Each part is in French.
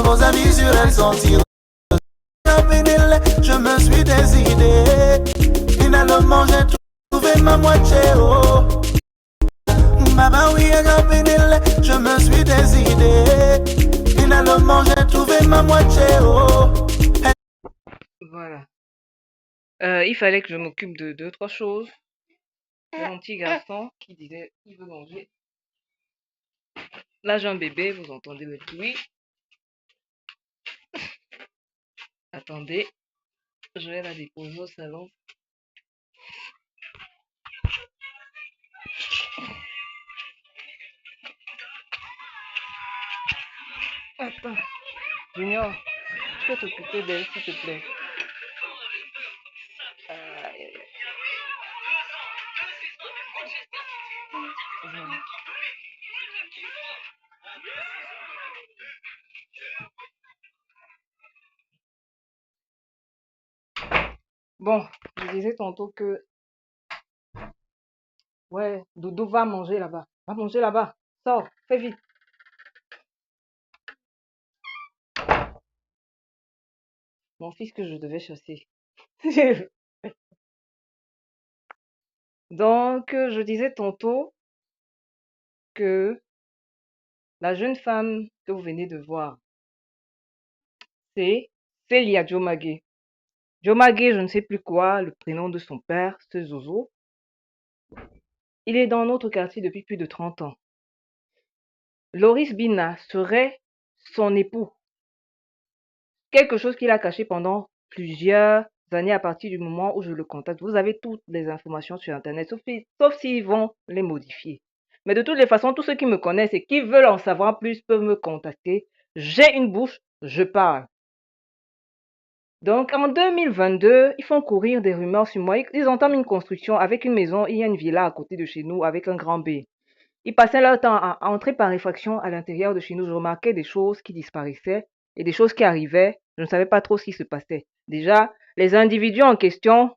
Vos amis sur elle sont tirés. Je me suis décidé. Finalement j'ai trouvé ma moitié. Oh. Maman oui, je me suis décidé. Finalement j'ai trouvé ma moitié. Oh. Voilà. Il fallait que je m'occupe de 2-3 choses. C'est mon petit garçon qui disait qu'il veut manger. Là, j'ai un bébé, vous entendez le bruit. Attendez, je vais la déposer au salon. Attends, Junior, tu peux t'occuper d'elle, s'il te plaît. Voilà. Bon, je disais tantôt que, ouais, Dodo va manger là-bas. Va manger là-bas. Sors, fais vite. Mon fils que je devais chasser. Donc, je disais tantôt que la jeune femme que vous venez de voir, c'est Célia Jomage. Jomage, je ne sais plus quoi, le prénom de son père, c'est Zozo. Il est dans notre quartier depuis plus de 30 ans. Loris Bina serait son époux. Quelque chose qu'il a caché pendant plusieurs années à partir du moment où je le contacte. Vous avez toutes les informations sur Internet, sauf s'ils vont les modifier. Mais de toutes les façons, tous ceux qui me connaissent et qui veulent en savoir plus peuvent me contacter. J'ai une bouche, je parle. Donc, en 2022, ils font courir des rumeurs sur moi. Ils entament une construction avec une maison. Il y a une villa à côté de chez nous avec un grand B. Ils passaient leur temps à entrer par effraction à l'intérieur de chez nous. Je remarquais des choses qui disparaissaient et des choses qui arrivaient. Je ne savais pas trop ce qui se passait. Déjà, les individus en question,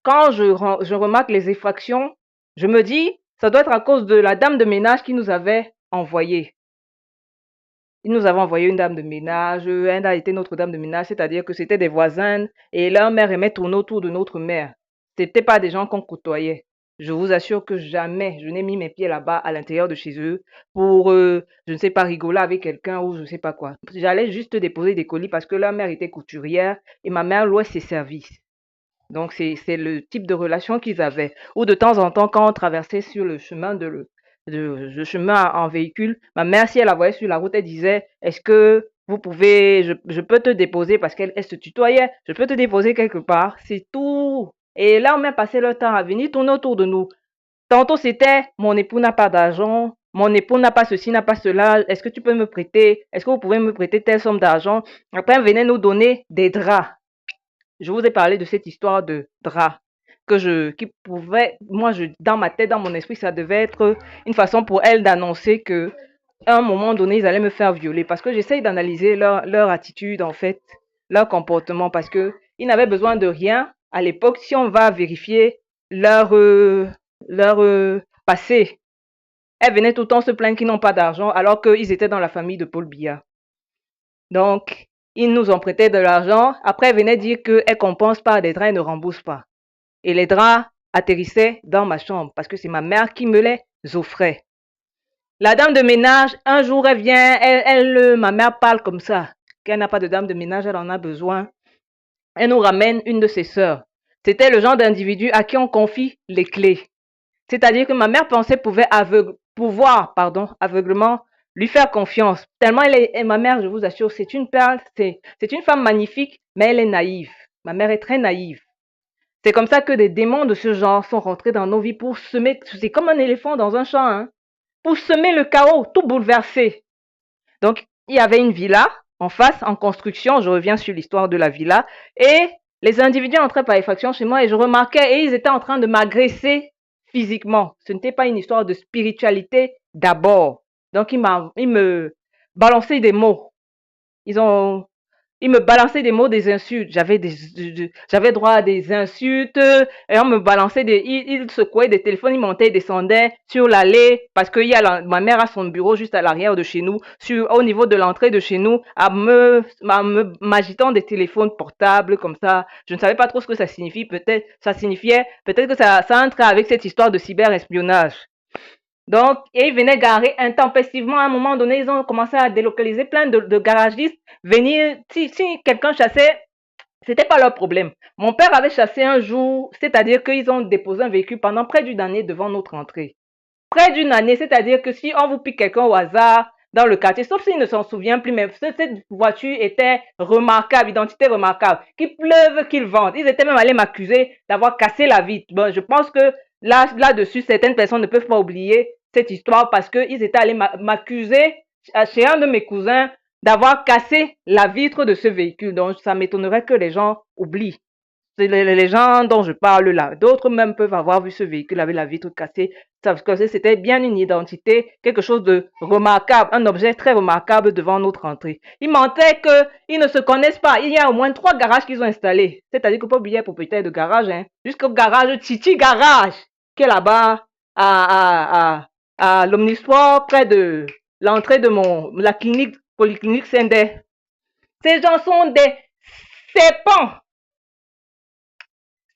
quand je remarque les effractions, je me dis, ça doit être à cause de la dame de ménage qui nous avait envoyés. Ils nous avaient envoyé une dame de ménage, elle a été notre dame de ménage, c'est-à-dire que c'était des voisins et leur mère aimait tourner autour de notre mère. C'était pas des gens qu'on côtoyait. Je vous assure que jamais je n'ai mis mes pieds là-bas à l'intérieur de chez eux pour, je ne sais pas, rigoler avec quelqu'un ou je ne sais pas quoi. J'allais juste déposer des colis parce que leur mère était couturière et ma mère louait ses services. Donc c'est le type de relation qu'ils avaient. Ou de temps en temps, quand on traversait sur le chemin le chemin en véhicule, ma mère, si elle la voyait sur la route, elle disait, est-ce que vous pouvez, je peux te déposer parce qu'elle se tutoyait, je peux te déposer quelque part, c'est tout. Et là, on a passé le temps à venir tourner autour de nous. Tantôt, c'était, mon époux n'a pas d'argent, mon époux n'a pas ceci, n'a pas cela, est-ce que tu peux me prêter, est-ce que vous pouvez me prêter telle somme d'argent? Après, elle venait nous donner des draps. Je vous ai parlé de cette histoire de drap qui pouvait, dans ma tête, dans mon esprit, ça devait être une façon pour elle d'annoncer que, à un moment donné, ils allaient me faire violer parce que j'essaye d'analyser leur attitude, en fait, leur comportement parce que ils n'avaient besoin de rien à l'époque. Si on va vérifier leur passé, elles venaient tout le temps se plaindre qu'ils n'ont pas d'argent alors qu'ils étaient dans la famille de Paul Biya. Donc, ils nous ont prêté de l'argent. Après, ils venaient dire qu'elles compensent pas des draps et ne remboursent pas. Et les draps atterrissaient dans ma chambre parce que c'est ma mère qui me les offrait. La dame de ménage, un jour, elle vient, ma mère parle comme ça, qu'elle n'a pas de dame de ménage, elle en a besoin. Elle nous ramène une de ses sœurs. C'était le genre d'individu à qui on confie les clés. C'est-à-dire que ma mère pensait pouvoir aveuglement lui faire confiance. Tellement ma mère, je vous assure, c'est une perle, c'est une femme magnifique, mais elle est naïve. Ma mère est très naïve. C'est comme ça que des démons de ce genre sont rentrés dans nos vies pour semer, c'est comme un éléphant dans un champ, hein, pour semer le chaos, tout bouleverser. Donc, il y avait une villa en face, en construction, je reviens sur l'histoire de la villa, et les individus entraient par effraction chez moi et je remarquais, et ils étaient en train de m'agresser physiquement. Ce n'était pas une histoire de spiritualité d'abord. Donc, ils me balançaient des mots. Ils ont Il me balançait des mots, des insultes. J'avais droit à des insultes. Et on me balançait il secouait des téléphones, il montait et descendait sur l'allée parce que ma mère a son bureau juste à l'arrière de chez nous, au niveau de l'entrée de chez nous, m'agitant des téléphones portables comme ça. Je ne savais pas trop ce que ça signifie. Peut-être que ça entrait avec cette histoire de cyberespionnage. Donc, et ils venaient garer intempestivement. À un moment donné, ils ont commencé à délocaliser plein de garagistes. Venir, si quelqu'un chassait, c'était pas leur problème. Mon père avait chassé un jour, c'est-à-dire qu'ils ont déposé un véhicule pendant près d'une année devant notre entrée. Près d'une année, c'est-à-dire que si on vous pique quelqu'un au hasard dans le quartier, sauf s'il ne s'en souvient plus, mais cette voiture était remarquable, identité remarquable. Qu'il pleuve, qu'il vente. Ils étaient même allés m'accuser d'avoir cassé la vitre. Bon, je pense que là-dessus, certaines personnes ne peuvent pas oublier cette histoire parce qu'ils étaient allés m'accuser chez un de mes cousins d'avoir cassé la vitre de ce véhicule. Donc, ça m'étonnerait que les gens oublient. C'est les gens dont je parle là. D'autres même peuvent avoir vu ce véhicule avec la vitre cassée. Parce que c'était bien une identité, quelque chose de remarquable, un objet très remarquable devant notre entrée. Il mentait qu'ils ne se connaissent pas. Il y a au moins 3 garages qu'ils ont installés. C'est-à-dire que pas oublier propriétaire de garage, hein. Jusqu'au garage Chichi Garage, qui est là-bas à l'Omnisport, près de l'entrée de la polyclinique Sendai. Ces gens sont des serpents.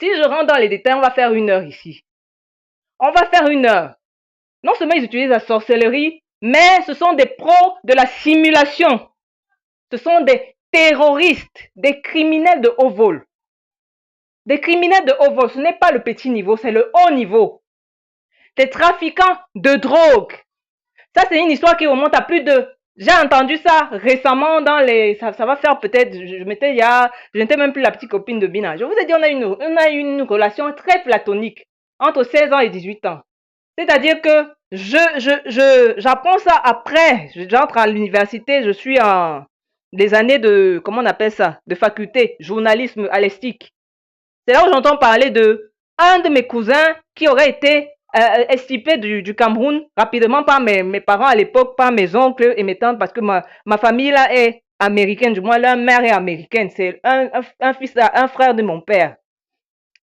Si je rentre dans les détails, on va faire 1 heure ici. On va faire 1 heure. Non seulement ils utilisent la sorcellerie, mais ce sont des pros de la simulation. Ce sont des terroristes, des criminels de haut vol. Des criminels de haut vol, ce n'est pas le petit niveau, c'est le haut niveau. Des trafiquants de drogue. Ça, c'est une histoire qui remonte à plus de... J'ai entendu ça récemment dans les... Ça va faire peut-être... Je n'étais même plus la petite copine de Bina. Je vous ai dit, on a une relation très platonique entre 16 ans et 18 ans. C'est-à-dire que j'apprends ça après. J'entre à l'université, je suis en des années de... Comment on appelle ça? De faculté, journalisme à l'ESTIC. C'est là où j'entends parler de un de mes cousins qui aurait été estipé du Cameroun rapidement par mes parents à l'époque, par mes oncles et mes tantes, parce que ma famille là est américaine, du moins leur mère est américaine, c'est un frère de mon père.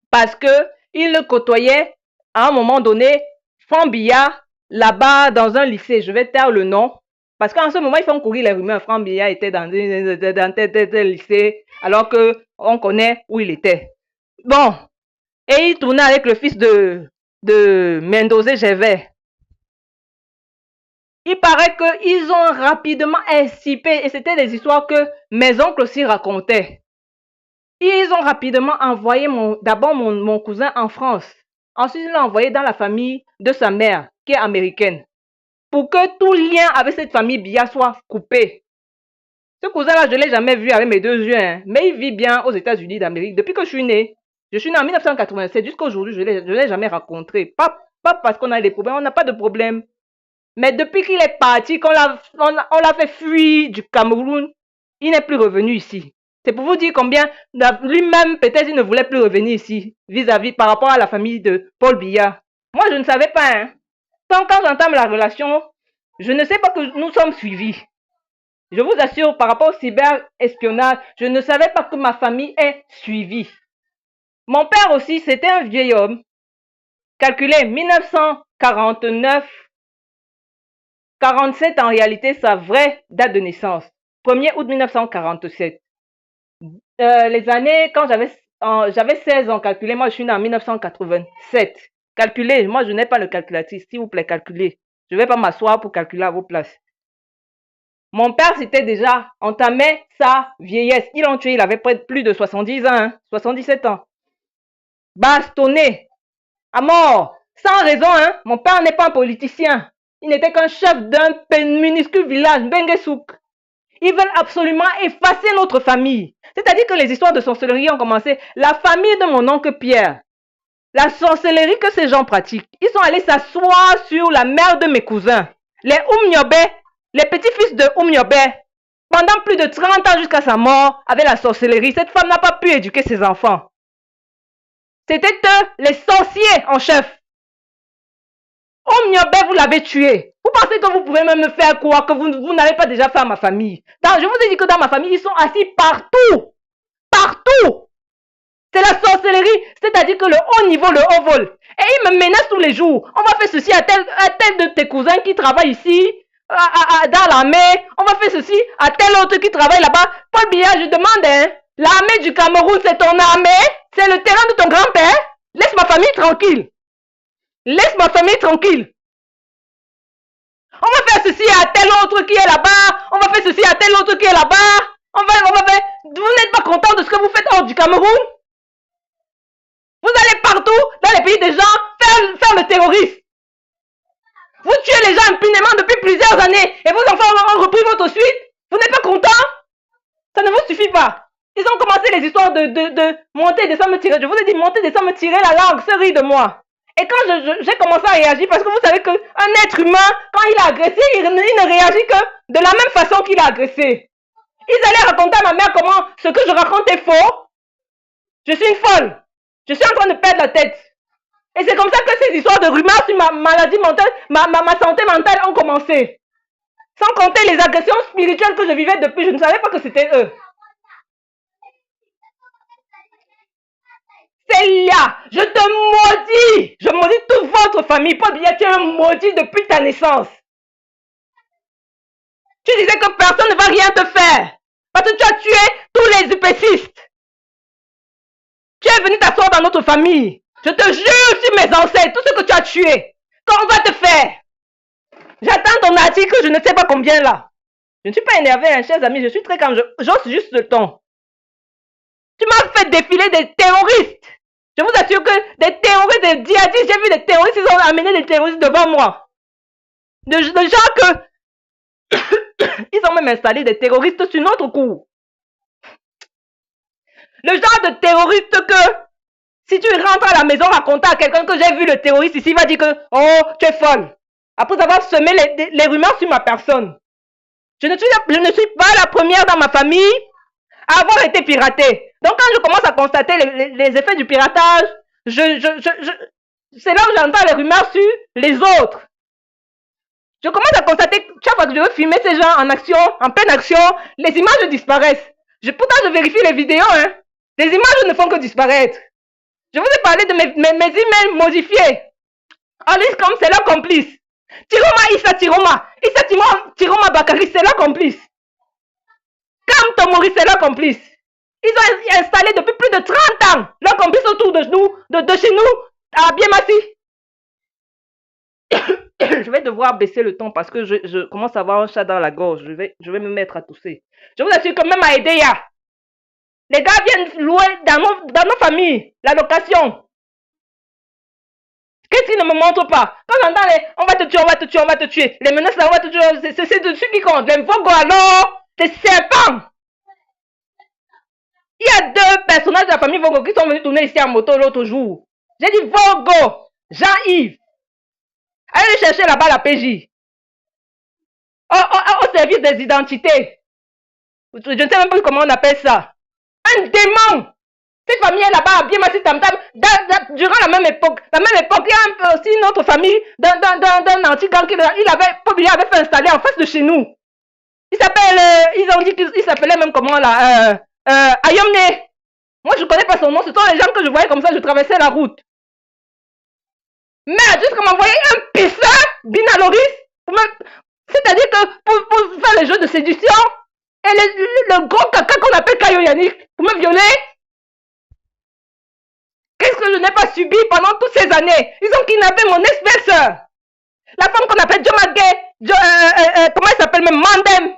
Parce que il le côtoyait à un moment donné, Franc-Billard, là-bas dans un lycée, je vais taire le nom, parce qu'en ce moment ils font courir les rumeurs, Franc-Billard était dans tel lycée, alors que on connaît où il était. Bon, et il tournait avec le fils de Mendoza Gervais. Il paraît qu'ils ont rapidement incipé, et c'était des histoires que mes oncles aussi racontaient. Ils ont rapidement envoyé d'abord mon cousin en France. Ensuite, ils l'ont envoyé dans la famille de sa mère, qui est américaine, pour que tout lien avec cette famille Bia soit coupé. Ce cousin-là, je ne l'ai jamais vu avec mes 2 yeux, hein, mais il vit bien aux États-Unis d'Amérique depuis que je suis né. Je suis né en 1987, jusqu'à aujourd'hui, je ne l'ai jamais rencontré. Pas parce qu'on a des problèmes, on n'a pas de problème. Mais depuis qu'il est parti, qu'on l'a fait fuir du Cameroun, il n'est plus revenu ici. C'est pour vous dire combien lui-même, peut-être, il ne voulait plus revenir ici, vis-à-vis par rapport à la famille de Paul Biya. Moi, je ne savais pas. Hein. Quand j'entame la relation, je ne sais pas que nous sommes suivis. Je vous assure, par rapport au cyber-espionnage, je ne savais pas que ma famille est suivie. Mon père aussi, c'était un vieil homme. Calculé 1949, 47 en réalité, sa vraie date de naissance. 1er août 1947. Les années, quand j'avais 16 ans, calculé, moi je suis né en 1987. Calculez, moi je n'ai pas le calculatrice, s'il vous plaît, calculez. Je ne vais pas m'asseoir pour calculer à vos places. Mon père s'était déjà entamé sa vieillesse. Ils l'ont tué, il avait plus de 70 ans, hein, 77 ans. Bastonné, à mort, sans raison, hein. Mon père n'est pas un politicien. Il n'était qu'un chef d'un minuscule village, Bengesouk. Ils veulent absolument effacer notre famille. C'est-à-dire que les histoires de sorcellerie ont commencé. La famille de mon oncle Pierre, la sorcellerie que ces gens pratiquent, ils sont allés s'asseoir sur la mère de mes cousins, les Oumniobe, les petits-fils de Oumniobe, pendant plus de 30 ans jusqu'à sa mort, avec la sorcellerie. Cette femme n'a pas pu éduquer ses enfants. C'était eux, les sorciers en chef. Oumniobe, vous l'avez tué. Vous pensez que vous pouvez même me faire quoi? Que vous n'allez pas déjà faire ma famille? Je vous ai dit que dans ma famille, ils sont assis partout. Partout. C'est la sorcellerie, c'est-à-dire que le haut niveau, le haut vol. Et ils me menacent tous les jours. On va faire ceci à tel de tes cousins qui travaillent ici, dans l'armée. On va faire ceci à tel autre qui travaille là-bas. Paul Biya, je demande, hein, l'armée du Cameroun, c'est ton armée? C'est le terrain de ton grand-père? Laisse ma famille tranquille. Laisse ma famille tranquille. On va faire ceci à tel autre qui est là-bas. On va faire ceci à tel autre qui est là-bas. On va faire... Vous n'êtes pas content de ce que vous faites hors du Cameroun? Vous allez partout, dans les pays des gens, faire le terroriste. Vous tuez les gens impunément depuis plusieurs années et vos enfants ont repris votre suite. Vous n'êtes pas content? Ça ne vous suffit pas. Ils ont commencé les histoires de monter, descendre, me tirer. Je vous ai dit monter, descendre, me tirer la langue, se rire de moi. Et quand j'ai commencé à réagir, parce que vous savez qu'un être humain, quand il a agressé, il ne réagit que de la même façon qu'il a agressé. Ils allaient raconter à ma mère comment ce que je raconte est faux. Je suis une folle. Je suis en train de perdre la tête. Et c'est comme ça que ces histoires de rumeurs sur ma maladie mentale, ma santé mentale ont commencé. Sans compter les agressions spirituelles que je vivais depuis, je ne savais pas que c'était eux. Célia, je te maudis. Je maudis toute votre famille. Paul Biya, tu es maudit depuis ta naissance. Tu disais que personne ne va rien te faire. Parce que tu as tué tous les UPCistes. Tu es venu t'asseoir dans notre famille. Je te jure sur mes ancêtres, tout ce que tu as tué. Qu'on va te faire. J'attends ton article, je ne sais pas combien là. Je ne suis pas énervé, hein, chers amis, je suis très calme, j'ose juste le ton. Tu m'as fait défiler des terroristes. Je vous assure que des terroristes, des djihadistes, j'ai vu des terroristes, ils ont amené des terroristes devant moi. De gens que... ils ont même installé des terroristes sur notre cour. Le genre de terroriste que... Si tu rentres à la maison raconter à quelqu'un que j'ai vu le terroriste ici, il va dire que « Oh, tu es folle !» Après avoir semé les rumeurs sur ma personne. Je ne suis pas la première dans ma famille à avoir été piratée. Donc quand je commence à constater les effets du piratage, c'est là où j'entends les rumeurs sur les autres. Je commence à constater que chaque fois que je veux filmer ces gens en action, en pleine action, les images disparaissent. Pourtant je vérifie les vidéos, hein. Les images ne font que disparaître. Je vous ai parlé de mes emails modifiés. Alice comme c'est leur complice. Tiroma Issa Tiroma Bakari, c'est leur complice. Kam Tomori, c'est leur complice. Ils ont installé depuis plus de 30 ans leur complice autour de nous, de chez nous, à Biémassi. Je vais devoir baisser le ton parce que je commence à avoir un chat dans la gorge. Je vais me mettre à tousser. Je vous assure que même à Edea, les gars viennent louer dans nos familles la location. Qu'est-ce qu'ils ne me montrent pas? Quand j'entends les on va te tuer, on va te tuer, on va te tuer, les menaces là, on va te tuer, c'est dessus qui compte. Les Vogo alors, les serpents. Il y a deux personnages de la famille Vogo qui sont venus tourner ici en moto l'autre jour. J'ai dit Vogo, Jean-Yves. Allez chercher là-bas la PJ. Au service des identités. Je ne sais même pas comment on appelle ça. Un démon. Cette famille est là-bas, bien massé tam tam. Durant la même époque, il y a aussi une autre famille d'un anti-gang qui avait fait installer en face de chez nous. Il s'appelle, ils ont dit qu'il s'appelait même comment là, Ayomne. Moi je connais pas son nom, ce sont les gens que je voyais comme ça, je traversais la route. Mais jusqu'à m'envoyer un pisseur, Binaloris, c'est-à-dire que pour faire les jeux de séduction, et le gros caca qu'on appelle Kayo Yannick, pour me violer. Qu'est-ce que je n'ai pas subi pendant toutes ces années? Ils ont kidnappé mon ex-belle-sœur. La femme qu'on appelle Jomage, comment elle s'appelle même? Mandem.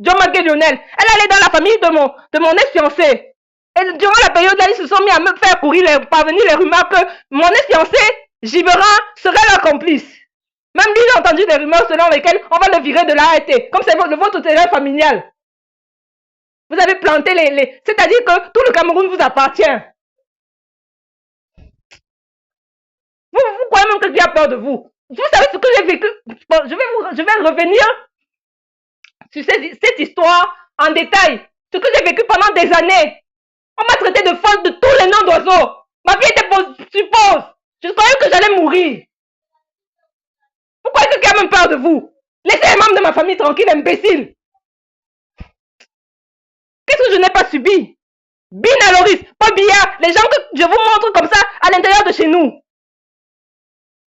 Jomage Lionel. Elle allait dans la famille de mon ex-fiancé. Et durant la période là, ils se sont mis à me faire parvenir les rumeurs que mon ex-fiancé, Gibran, serait leur complice. Même lui, il a entendu des rumeurs selon lesquelles on va le virer de l'ART, comme c'est votre terrain familial. Vous avez planté c'est-à-dire que tout le Cameroun vous appartient. Vous croyez même que j'ai peur de vous. Vous savez ce que j'ai vécu. Bon, je vais revenir sur cette histoire en détail. Ce que j'ai vécu pendant des années. On m'a traité de folle de tous les noms d'oiseaux. Ma vie était suppose. Je croyais que j'allais mourir. Pourquoi est-ce qu'il a même peur de vous? Laissez les membres de ma famille tranquille, imbécile. Qu'est-ce que je n'ai pas subi? Bina Loris, pas Bia, les gens que je vous montre comme ça à l'intérieur de chez nous.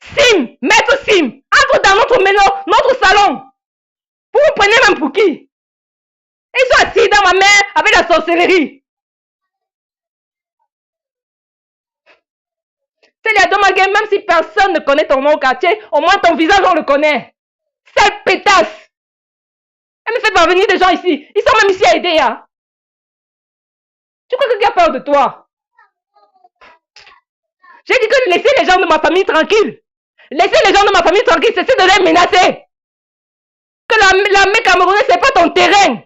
Sim, maître Sim, entre dans notre salon. Vous vous prenez même pour qui? Ils sont assis dans ma main avec la sorcellerie. C'est les Domaguen, même si personne ne connaît ton nom au quartier, au moins ton visage on le connaît. Cette pétasse. Elle me fait parvenir des gens ici. Ils sont même ici à aider. Hein. Tu crois qu'il a peur de toi? J'ai dit que laissez les gens de ma famille tranquilles. Laissez les gens de ma famille tranquilles, cessez de les menacer. Que l'armée camerounaise, c'est pas ton terrain.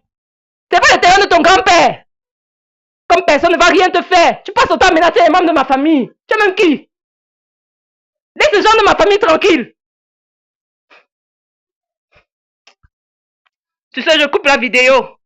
C'est pas le terrain de ton grand-père. Comme personne ne va rien te faire. Tu passes autant à menacer les membres de ma famille. Tu es même qui? Laisse les gens de ma famille tranquilles. Tu sais, je coupe la vidéo.